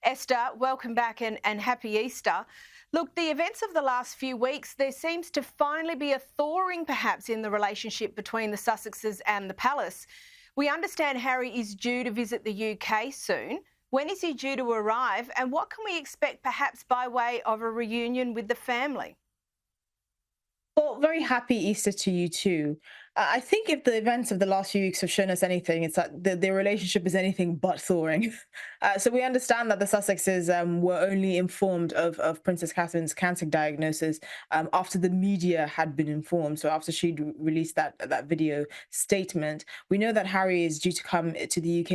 Esther, welcome back and happy Easter. Look, the events of the last few weeks, there seems to finally be a thawing perhaps in the relationship between the Sussexes and the palace. We understand Harry is due to visit the UK soon. When is he due to arrive, and what can we expect perhaps by way of a reunion with the family? Well, very happy Easter to you too. I think if the events of the last few weeks have shown us anything, it's that the relationship is anything but thawing. So we understand that the Sussexes were only informed of Princess Catherine's cancer diagnosis after the media had been informed. So after she'd released that video statement, we know that Harry is due to come to the UK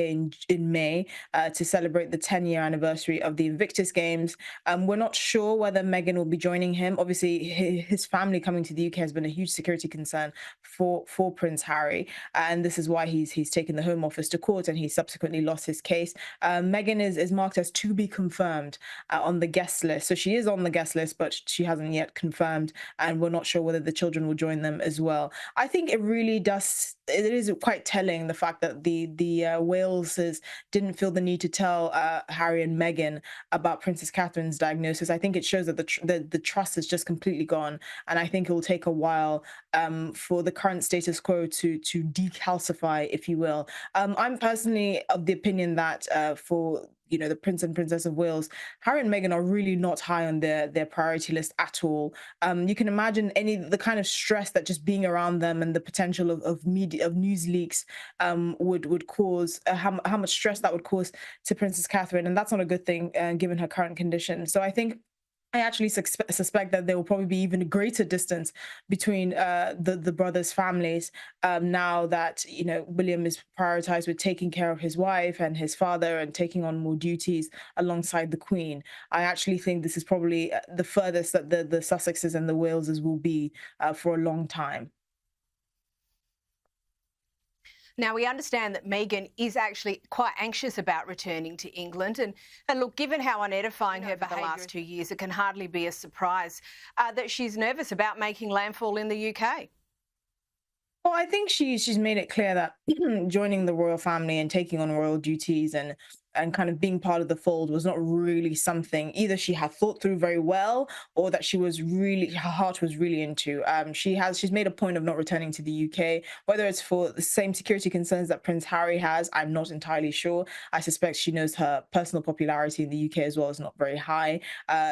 in May to celebrate the 10-year anniversary of the Invictus Games. We're not sure whether Meghan will be joining him. Obviously, his family coming to the UK has been a huge security concern for Prince Harry, and this is why he's taken the Home Office to court, and he subsequently lost his case. Meghan is marked as to be confirmed on the guest list, so she is on the guest list, but she hasn't yet confirmed, and we're not sure whether the children will join them as well. I think it really does. It is quite telling the fact that the Waleses didn't feel the need to tell Harry and Meghan about Princess Catherine's diagnosis. I think it shows that the trust is just completely gone, and I think it will take a while for the current status quo to decalcify, if you will. I'm personally of the opinion that for the Prince and Princess of Wales, Harry and Meghan are really not high on their priority list at all. You can imagine the kind of stress that just being around them and the potential of media of news leaks would cause, how much stress that would cause to Princess Catherine, and that's not a good thing given her current condition. So I actually suspect that there will probably be even a greater distance between the brothers' families now that William is prioritized with taking care of his wife and his father and taking on more duties alongside the Queen. I actually think this is probably the furthest that the Sussexes and the Waleses will be for a long time. Now, we understand that Meghan is actually quite anxious about returning to England. And look, given how unedifying her behaviour the last 2 years, it can hardly be a surprise that she's nervous about making landfall in the UK. Well, I think she's made it clear that joining the royal family and taking on royal duties and kind of being part of the fold was not really something either she had thought through very well, or that her heart was really into. She's made a point of not returning to the UK, whether it's for the same security concerns that Prince Harry has. I'm not entirely sure. I suspect she knows her personal popularity in the UK as well is not very high.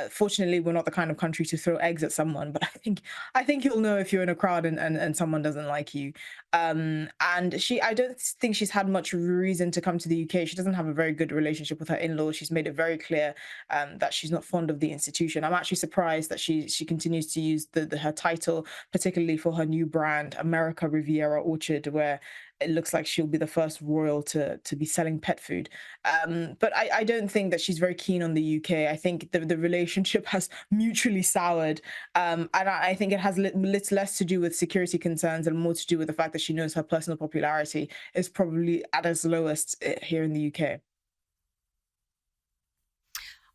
Fortunately, we're not the kind of country to throw eggs at someone, but I think you'll know if you're in a crowd and someone doesn't like you. And I don't think she's had much reason to come to the UK. She doesn't have a very good relationship with her in-laws. She's made it very clear that she's not fond of the institution. I'm actually surprised that she continues to use her title, particularly for her new brand, America Riviera Orchard, where it looks like she'll be the first royal to be selling pet food. But I don't think that she's very keen on the UK. I think the relationship has mutually soured. And I think it has little less to do with security concerns and more to do with the fact that she knows her personal popularity is probably at its lowest here in the UK.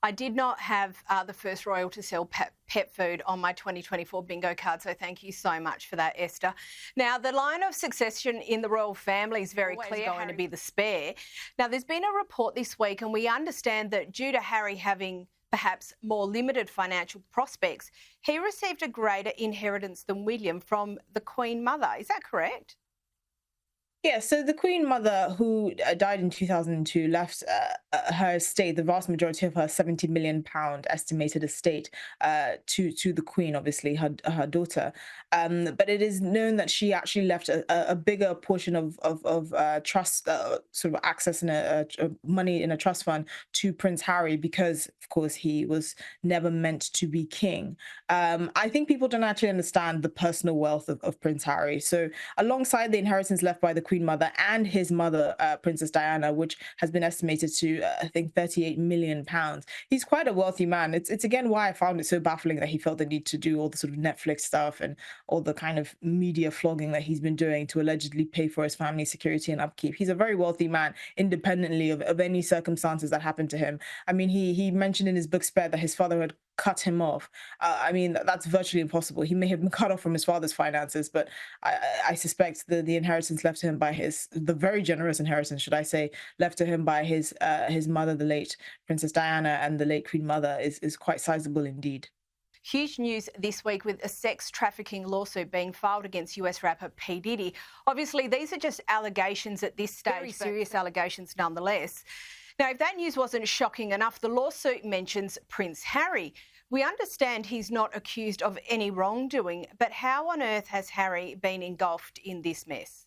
I did not have the first royal to sell pet food on my 2024 bingo card, so thank you so much for that, Esther. Now, the line of succession in the royal family is very clear going to be the spare. Now, there's been a report this week, and we understand that due to Harry having perhaps more limited financial prospects, he received a greater inheritance than William from the Queen Mother. Is that correct? Yeah, so the Queen Mother, who died in 2002, left her estate, the vast majority of her £70 million estimated estate, to the Queen, obviously her daughter. But it is known that she actually left a bigger portion of trust, sort of access in money in a trust fund to Prince Harry, because, of course, he was never meant to be king. I think people don't actually understand the personal wealth of Prince Harry. So alongside the inheritance left by the Queen Mother and his mother, Princess Diana, which has been estimated to, I think, £38 million. He's quite a wealthy man. It's again why I found it so baffling that he felt the need to do all the sort of Netflix stuff and all the kind of media flogging that he's been doing to allegedly pay for his family's security and upkeep. He's a very wealthy man, independently of any circumstances that happened to him. I mean, he mentioned in his book Spare that his father had cut him off. I mean, that's virtually impossible. He may have been cut off from his father's finances, but I suspect the inheritance left to him by the very generous inheritance, should I say, left to him by his mother, the late Princess Diana, and the late Queen Mother is quite sizable indeed. Huge news this week with a sex trafficking lawsuit being filed against US rapper P. Diddy. Obviously, these are just allegations at this stage, very serious allegations nonetheless. Now, if that news wasn't shocking enough, the lawsuit mentions Prince Harry. We understand he's not accused of any wrongdoing, but how on earth has Harry been engulfed in this mess?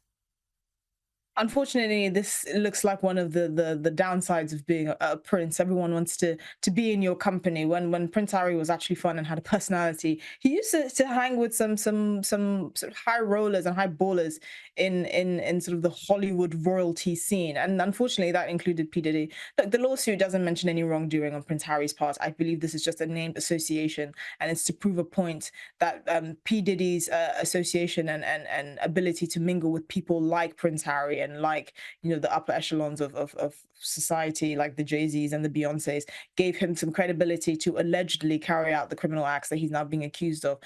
Unfortunately, this looks like one of the downsides of being a prince. Everyone wants to be in your company. When Prince Harry was actually fun and had a personality, he used to hang with some sort of high rollers and high ballers in sort of the Hollywood royalty scene. And unfortunately, that included P. Diddy. Look, the lawsuit doesn't mention any wrongdoing on Prince Harry's part. I believe this is just a named association, and it's to prove a point that P. Diddy's association and ability to mingle with people like Prince Harry and like, you know, the upper echelons of society, like the Jay-Z's and the Beyoncés, gave him some credibility to allegedly carry out the criminal acts that he's now being accused of.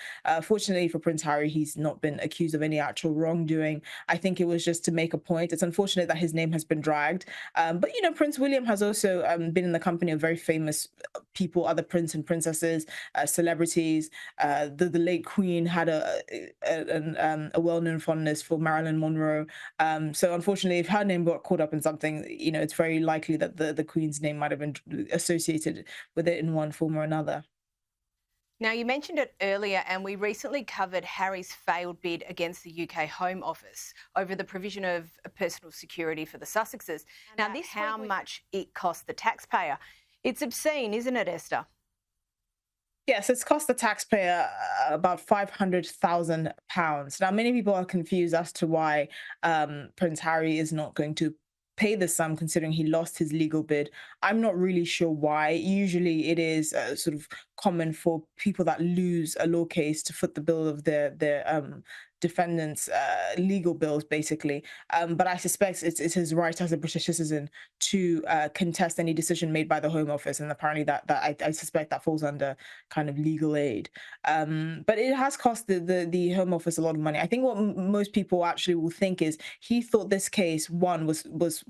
Fortunately for Prince Harry, he's not been accused of any actual wrongdoing. I think it was just to make a point. It's unfortunate that his name has been dragged. But, you know, Prince William has also been in the company of very famous people, other prince and princesses, celebrities. The late Queen had a well-known fondness for Marilyn Monroe. So unfortunately, if her name got caught up in something, you know, it's very likely that the Queen's name might have been associated with it in one form or another. Now, you mentioned it earlier, and we recently covered Harry's failed bid against the UK Home Office over the provision of personal security for the Sussexes. Now, this how much it cost the taxpayer. It's obscene, isn't it, Esther? Yes, it's cost the taxpayer about £500,000. Now, many people are confused as to why Prince Harry is not going to pay the sum, considering he lost his legal bid. I'm not really sure why. Usually it is sort of common for people that lose a law case to foot the bill of their defendants' legal bills, basically. But I suspect it's his right as a British citizen to contest any decision made by the Home Office, and apparently I suspect that falls under kind of legal aid. But it has cost the Home Office a lot of money. I think what most people actually will think is he thought this case was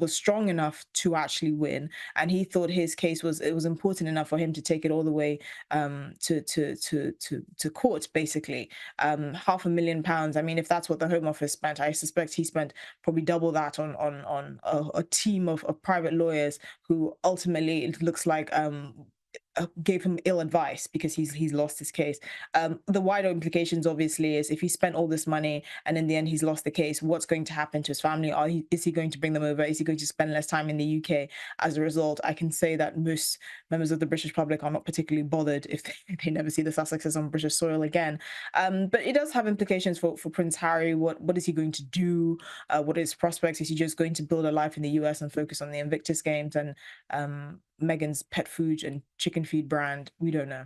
strong enough to actually win, and he thought his case was important enough for him to take it all the way to court, basically. £500,000. I mean, if that's what the Home Office spent, I suspect he spent probably double that on a team of private lawyers who ultimately, it looks like, gave him ill advice because he's lost his case. The wider implications, obviously, is if he spent all this money and in the end he's lost the case, what's going to happen to his family? Is he going to bring them over? Is he going to spend less time in the UK? As a result, I can say that most members of the British public are not particularly bothered if they never see the Sussexes on British soil again. But it does have implications for Prince Harry. What is he going to do? What are his prospects? Is he just going to build a life in the US and focus on the Invictus Games and Meghan's pet food and chicken feed brand? We don't know.